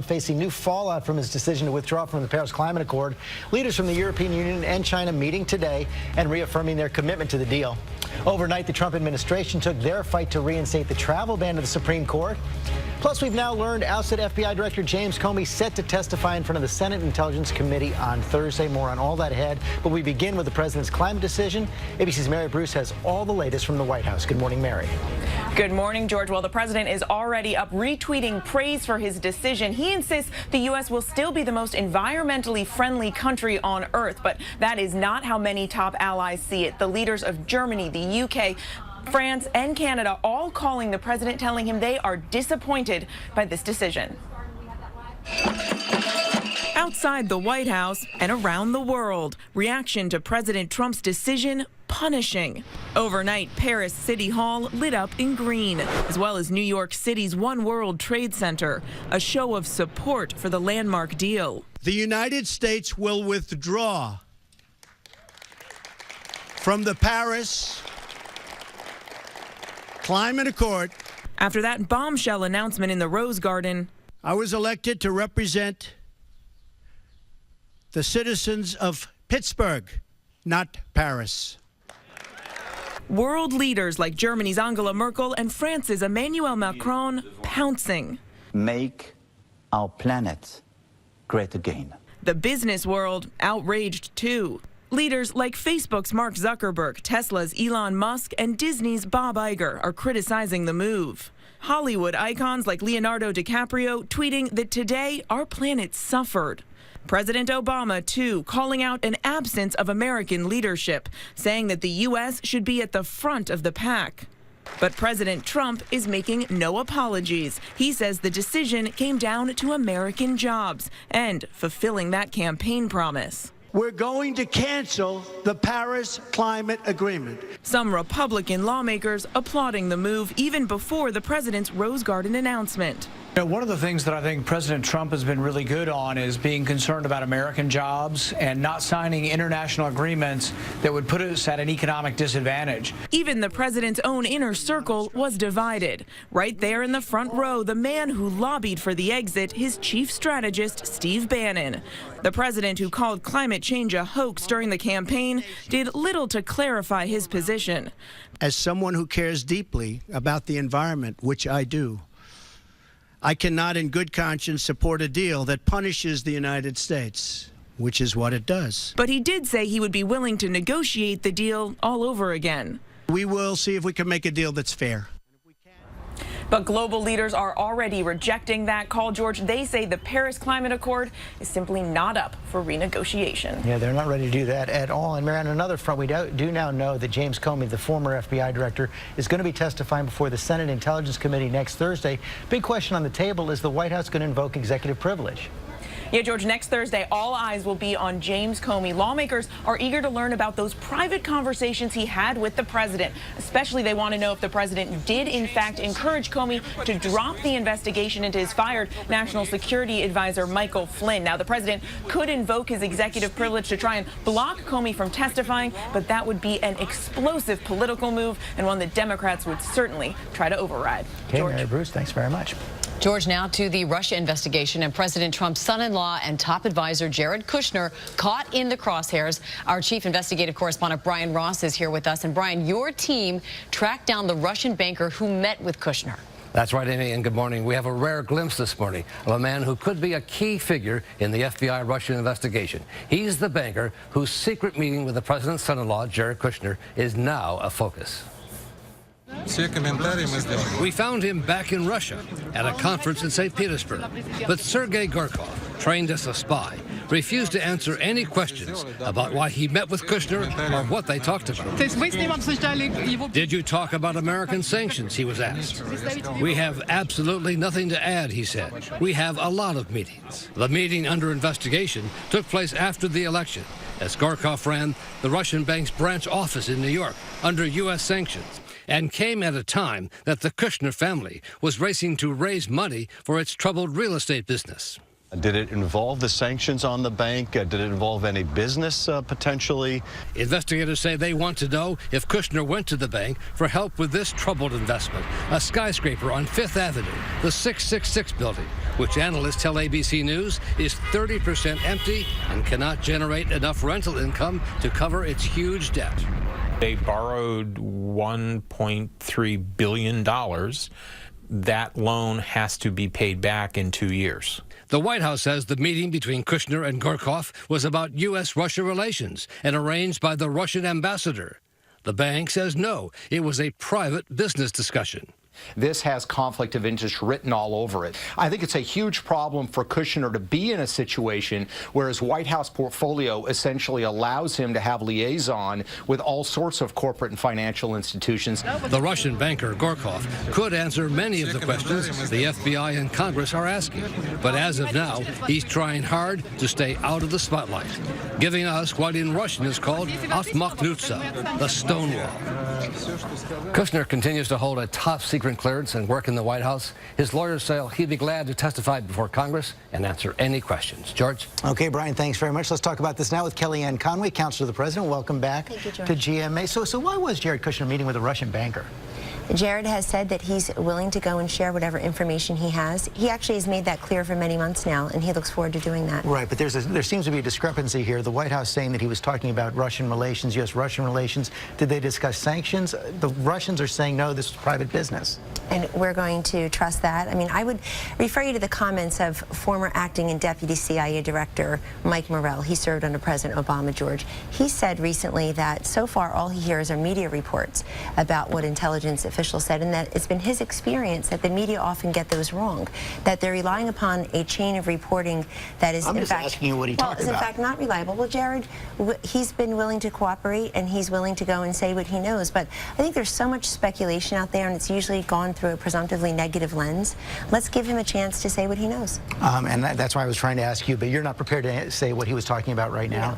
Facing new fallout from his decision to withdraw from the Paris Climate Accord. Leaders from the European Union and China meeting today and reaffirming their commitment to the deal. Overnight, the Trump administration took their fight to reinstate the travel ban to the Supreme Court. Plus, we've now learned ousted FBI Director James Comey set to testify in front of the Senate Intelligence Committee on Thursday. More on all that ahead. But we begin with the president's climate decision. ABC's Mary Bruce has all the latest from the White House. Good morning, Mary. Good morning, George. Well, the president is already up retweeting praise for his decision. He insists the U.S. will still be the most environmentally friendly country on earth, but that is not how many top allies see it. The leaders of Germany, the U.K., France, and Canada all calling the president, telling him they are disappointed by this decision. Outside the White House and around the world, reaction to President Trump's decision punishing. Overnight, Paris City Hall lit up in green, as well as New York City's One World Trade Center, a show of support for the landmark deal. The United States will withdraw from the Paris Climate Accord. After that bombshell announcement in the Rose Garden, I was elected to represent the citizens of Pittsburgh, not Paris. World leaders like Germany's Angela Merkel and France's Emmanuel Macron pouncing. Make our planet great again. The business world outraged too. Leaders like Facebook's Mark Zuckerberg, Tesla's Elon Musk, and Disney's Bob Iger are criticizing the move. Hollywood icons like Leonardo DiCaprio tweeting that today our planet suffered. President Obama, too, calling out an absence of American leadership, saying that the U.S. should be at the front of the pack. But President Trump is making no apologies. He says the decision came down to American jobs and fulfilling that campaign promise. We're going to cancel the Paris Climate Agreement. Some Republican lawmakers applauding the move even before the president's Rose Garden announcement. One of the things that I think President Trump has been really good on is being concerned about American jobs and not signing international agreements that would put us at an economic disadvantage. Even the president's own inner circle was divided. Right there in the front row, the man who lobbied for the exit, his chief strategist, Steve Bannon. The president, who called climate change a hoax during the campaign, did little to clarify his position. As someone who cares deeply about the environment, which I do, I cannot in good conscience support a deal that punishes the United States, which is what it does. But he did say he would be willing to negotiate the deal all over again. We will see if we can make a deal that's fair. But global leaders are already rejecting that call, George. They say the Paris Climate Accord is simply not up for renegotiation. Yeah, they're not ready to do that at all. And, Mary, on another front, we do now know that James Comey, the former FBI director, is going to be testifying before the Senate Intelligence Committee next Thursday. Big question on the table, is the White House going to invoke executive privilege? Yeah, George, next Thursday, all eyes will be on James Comey. Lawmakers are eager to learn about those private conversations he had with the president. Especially, they want to know if the president did, in fact, encourage Comey to drop the investigation into his fired National Security Advisor, Michael Flynn. Now, the president could invoke his executive privilege to try and block Comey from testifying, but that would be an explosive political move and one that Democrats would certainly try to override. Okay, George. Mary Bruce, thanks very much. George, now to the Russia investigation and President Trump's son-in-law and top advisor Jared Kushner caught in the crosshairs. Our chief investigative correspondent Brian Ross is here with us. And Brian, your team tracked down the Russian banker who met with Kushner. That's right, Amy, and good morning. We have a rare glimpse this morning of a man who could be a key figure in the FBI Russian investigation. He's the banker whose secret meeting with the president's son-in-law, Jared Kushner, is now a focus. We found him back in Russia at a conference in St. Petersburg. But Sergei Gorkov, trained as a spy, refused to answer any questions about why he met with Kushner or what they talked about. Did you talk about American sanctions, he was asked. We have absolutely nothing to add, he said. We have a lot of meetings. The meeting under investigation took place after the election, as Gorkov ran the Russian bank's branch office in New York under U.S. sanctions, and came at a time that the Kushner family was racing to raise money for its troubled real estate business. Did it involve the sanctions on the bank? Did it involve any business potentially? Investigators say they want to know if Kushner went to the bank for help with this troubled investment, a skyscraper on Fifth Avenue, the 666 building, which analysts tell ABC News is 30% empty and cannot generate enough rental income to cover its huge debt. They borrowed $1.3 billion. That loan has to be paid back in 2 years. The White House says the meeting between Kushner and Gorkov was about U.S.-Russia relations and arranged by the Russian ambassador. The bank says no, it was a private business discussion. This has conflict of interest written all over it. I think it's a huge problem for Kushner to be in a situation where his White House portfolio essentially allows him to have liaison with all sorts of corporate and financial institutions. The Russian banker Gorkov could answer many of the questions the FBI and Congress are asking. But as of now, he's trying hard to stay out of the spotlight, giving us what in Russian is called Atmaknutsa, the Stonewall. Kushner continues to hold a top-secret clearance and work in the White House. His lawyers say he'd be glad to testify before Congress and answer any questions. George? Okay, Brian, thanks very much. Let's talk about this now with Kellyanne Conway, Counselor of the President. Welcome back to GMA. So why was Jared Kushner meeting with a Russian banker? Jared has said that he's willing to go and share whatever information he has. He actually has made that clear for many months now, and he looks forward to doing that. Right, but there seems to be a discrepancy here. The White House saying that he was talking about Russian relations, U.S.-Russian relations. Did they discuss sanctions? The Russians are saying, no, this was private business. And we're going to trust that. I mean, I would refer you to the comments of former acting and deputy CIA director Mike Morrell. He served under President Obama, George. He said recently that so far all he hears are media reports about what intelligence officials said, and that it's been his experience that the media often get those wrong, that they're relying upon a chain of reporting that is, I'm just asking you what he talked about. in fact not reliable. Well, Jared, he's been willing to cooperate, and he's willing to go and say what he knows. But I think there's so much speculation out there, and it's usually gone through a presumptively negative lens. Let's give him a chance to say what he knows. And that's why I was trying to ask you, but you're not prepared to say what he was talking about right now? No.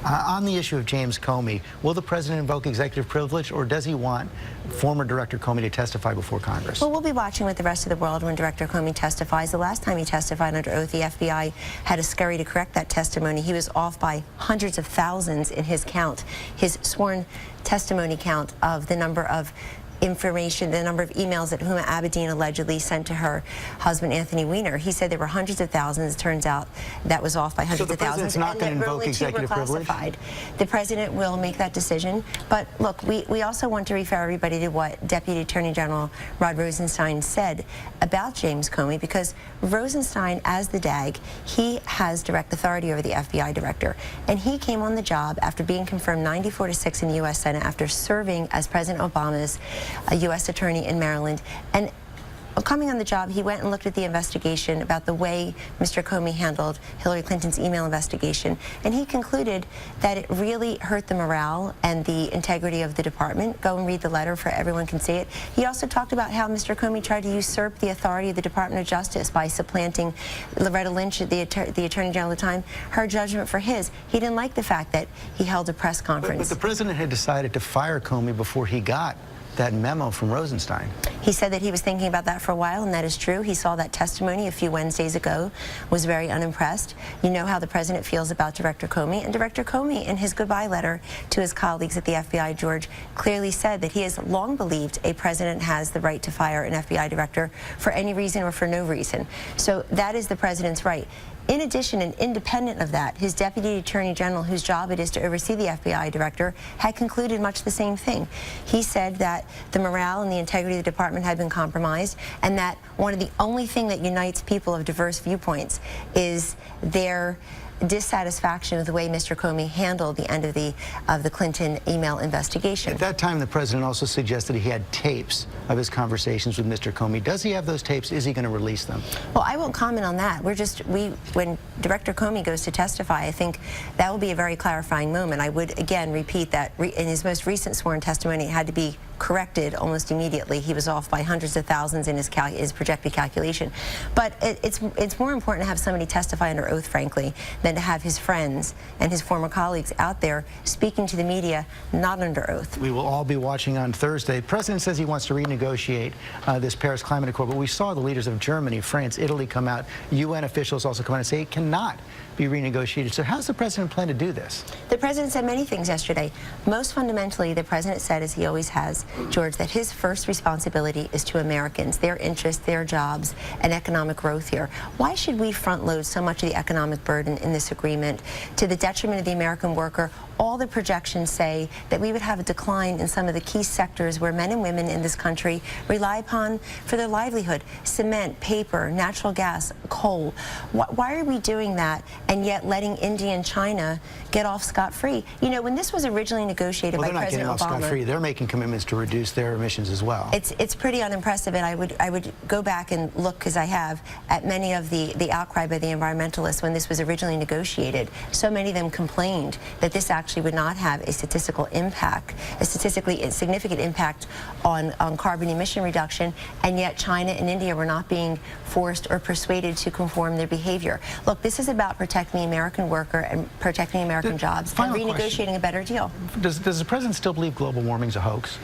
On the issue of James Comey, will the president invoke executive privilege, or does he want former Director Comey to testify before Congress? Well, we'll be watching with the rest of the world when Director Comey testifies. The last time he testified under oath, the FBI had to scurry to correct that testimony. He was off by hundreds of thousands in his count, his sworn testimony count of the number of information, the number of emails that Huma Abedin allegedly sent to her husband, Anthony Weiner. He said there were hundreds of thousands. It turns out that was off by hundreds of thousands. So the president's not going to invoke executive privilege? The president will make that decision. But look, we also want to refer everybody to what Deputy Attorney General Rod Rosenstein said about James Comey, because Rosenstein, as the DAG, he has direct authority over the FBI director. And he came on the job after being confirmed 94-6 in the U.S. Senate after serving as President Obama's a U.S. attorney in Maryland. And coming on the job, he went and looked at the investigation about the way Mr. Comey handled Hillary Clinton's email investigation, and he concluded that it really hurt the morale and the integrity of the department. Go and read the letter, for everyone can see it. He also talked about how Mr. Comey tried to usurp the authority of the Department of Justice by supplanting Loretta Lynch, the Attorney General at the time, her judgment for his. He didn't like the fact that he held a press conference. But the president had decided to fire Comey before he got that memo from Rosenstein. He said that he was thinking about that for a while, and that is true. He saw that testimony a few Wednesdays ago, was very unimpressed. You know how the president feels about Director Comey, and Director Comey, in his goodbye letter to his colleagues at the FBI, George, clearly said that he has long believed a president has the right to fire an FBI director for any reason or for no reason. So that is the president's right. In addition, and independent of that, his Deputy Attorney General, whose job it is to oversee the FBI director, had concluded much the same thing. He said that the morale and the integrity of the department had been compromised, and that one of the only thing that unites people of diverse viewpoints is their dissatisfaction with the way Mr. Comey handled the end of the Clinton email investigation. At that time, the president also suggested he had tapes of his conversations with Mr. Comey. Does he have those tapes? Is he going to release them? Well, I won't comment on that. When Director Comey goes to testify, I think that will be a very clarifying moment. I would again repeat that in his most recent sworn testimony, it had to be corrected almost immediately. He was off by hundreds of thousands in his projected calculation. But it's more important to have somebody testify under oath, frankly, than to have his friends and his former colleagues out there speaking to the media not under oath. We will all be watching on Thursday. The president says he wants to renegotiate this Paris Climate Accord, but we saw the leaders of Germany, France, Italy come out. UN officials also come out and say it cannot be renegotiated. So how's the president plan to do this? The president said many things yesterday. Most fundamentally, the president said, as he always has, George, that his first responsibility is to Americans, their interests, their jobs, and economic growth here. Why should we front load so much of the economic burden in this agreement to the detriment of the American worker? All the projections say that we would have a decline in some of the key sectors where men and women in this country rely upon for their livelihood: cement, paper, natural gas, coal. Why are we doing that and yet letting India and China get off scot-free? You know, when this was originally negotiated by President Obama, they're not getting off scot-free. They're making commitments to reduce their emissions as well. It's pretty unimpressive, and I would go back and look, because I have, at many of the outcry by the environmentalists when this was originally negotiated. So many of them complained that this actually would not have a statistical impact, a statistically significant impact on carbon emission reduction, and yet China and India were not being forced or persuaded to conform their behavior. Look, this is about protecting the American worker and protecting American jobs and renegotiating a better deal. Does the president still believe global warming is a hoax?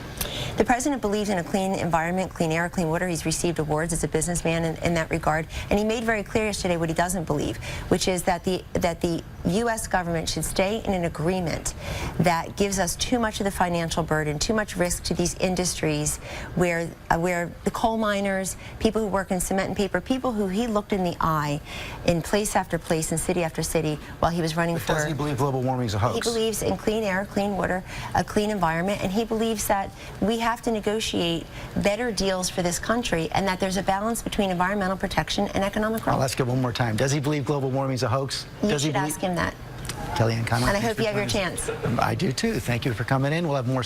The president believes in a clean environment, clean air, clean water. He's received awards as a businessman in that regard, and he made very clear yesterday what he doesn't believe, which is that the U.S. government should stay in an agreement that gives us too much of the financial burden, too much risk to these industries where the coal miners, people who work in cement and paper, people who he looked in the eye in place after place and city after city while he was running for. Does he believe global warming is a hoax? He believes in clean air, clean water, a clean environment, and he believes that we have to negotiate better deals for this country and that there's a balance between environmental protection and economic growth. I'll ask it one more time. Does he believe global warming is a hoax? You should ask him that. Kellyanne Conway. And I hope you have your chance. I do too. Thank you for coming in. We'll have more.